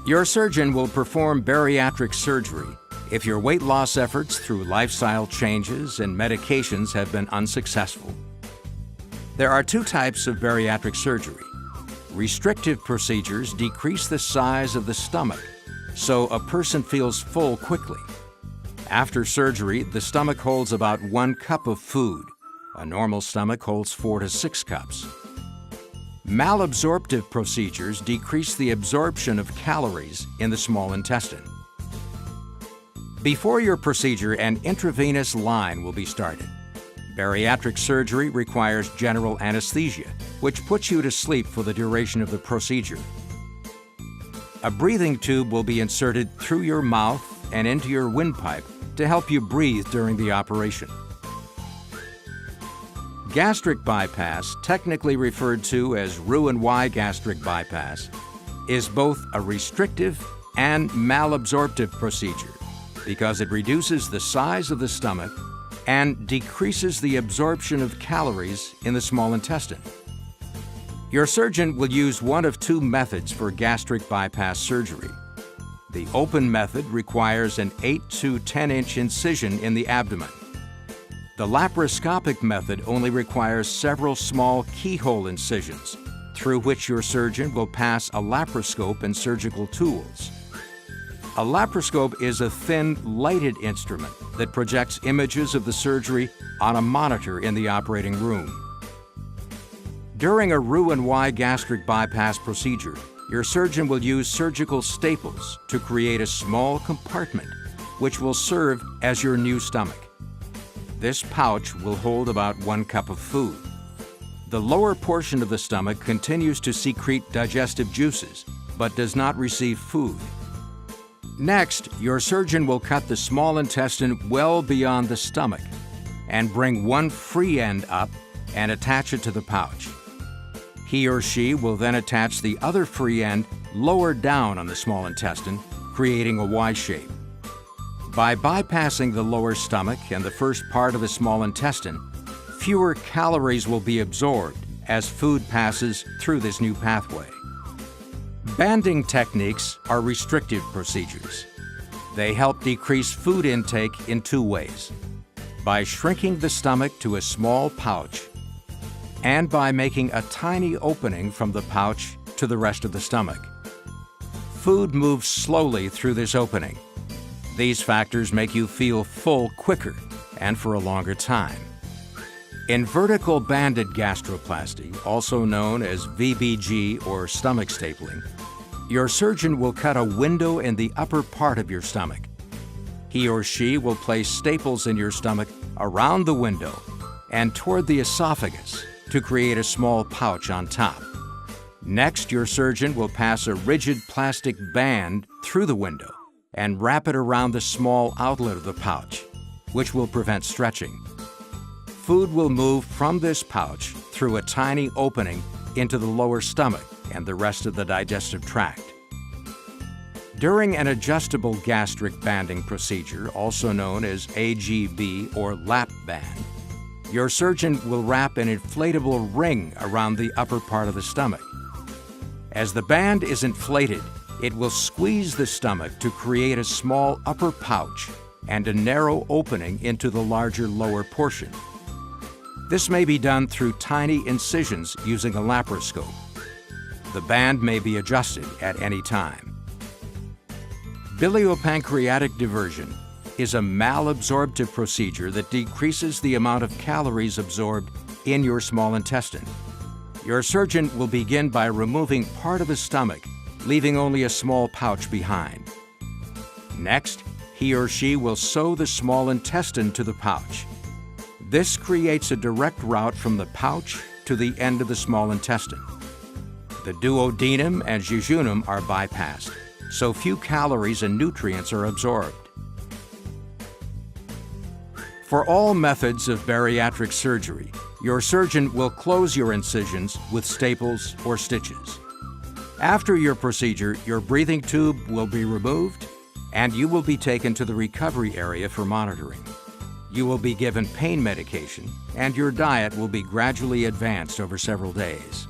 Your surgeon will perform bariatric surgery if your weight loss efforts through lifestyle changes and medications have been unsuccessful. There are two types of bariatric surgery. Restrictive procedures decrease the size of the stomach, so a person feels full quickly. After surgery, the stomach holds about 1 cup of food. A normal stomach holds 4 to 6 cups. Malabsorptive procedures decrease the absorption of calories in the small intestine. Before your procedure, an intravenous line will be started. Bariatric surgery requires general anesthesia, which puts you to sleep for the duration of the procedure. A breathing tube will be inserted through your mouth and into your windpipe to help you breathe during the operation. Gastric bypass, technically referred to as Roux-en-Y gastric bypass, is both a restrictive and malabsorptive procedure because it reduces the size of the stomach and decreases the absorption of calories in the small intestine. Your surgeon will use one of two methods for gastric bypass surgery. The open method requires an 8 to 10-inch incision in the abdomen. The laparoscopic method only requires several small keyhole incisions, through which your surgeon will pass a laparoscope and surgical tools. A laparoscope is a thin, lighted instrument that projects images of the surgery on a monitor in the operating room. During a Roux-en-Y gastric bypass procedure, your surgeon will use surgical staples to create a small compartment, which will serve as your new stomach. This pouch will hold about 1 cup of food. The lower portion of the stomach continues to secrete digestive juices, but does not receive food. Next, your surgeon will cut the small intestine well beyond the stomach and bring one free end up and attach it to the pouch. He or she will then attach the other free end lower down on the small intestine, creating a Y shape. By bypassing the lower stomach and the first part of the small intestine, fewer calories will be absorbed as food passes through this new pathway. Banding techniques are restrictive procedures. They help decrease food intake in two ways: by shrinking the stomach to a small pouch and by making a tiny opening from the pouch to the rest of the stomach. Food moves slowly through this opening. These factors make you feel full quicker and for a longer time. In vertical banded gastroplasty, also known as VBG or stomach stapling, your surgeon will cut a window in the upper part of your stomach. He or she will place staples in your stomach around the window and toward the esophagus to create a small pouch on top. Next, your surgeon will pass a rigid plastic band through the window and wrap it around the small outlet of the pouch, which will prevent stretching. Food will move from this pouch through a tiny opening into the lower stomach and the rest of the digestive tract. During an adjustable gastric banding procedure, also known as AGB or lap band, your surgeon will wrap an inflatable ring around the upper part of the stomach. As the band is inflated, it will squeeze the stomach to create a small upper pouch and a narrow opening into the larger lower portion. This may be done through tiny incisions using a laparoscope. The band may be adjusted at any time. Biliopancreatic diversion is a malabsorptive procedure that decreases the amount of calories absorbed in your small intestine. Your surgeon will begin by removing part of the stomach, leaving only a small pouch behind. Next, he or she will sew the small intestine to the pouch. This creates a direct route from the pouch to the end of the small intestine. The duodenum and jejunum are bypassed, so few calories and nutrients are absorbed. For all methods of bariatric surgery, your surgeon will close your incisions with staples or stitches. After your procedure, your breathing tube will be removed and you will be taken to the recovery area for monitoring. You will be given pain medication and your diet will be gradually advanced over several days.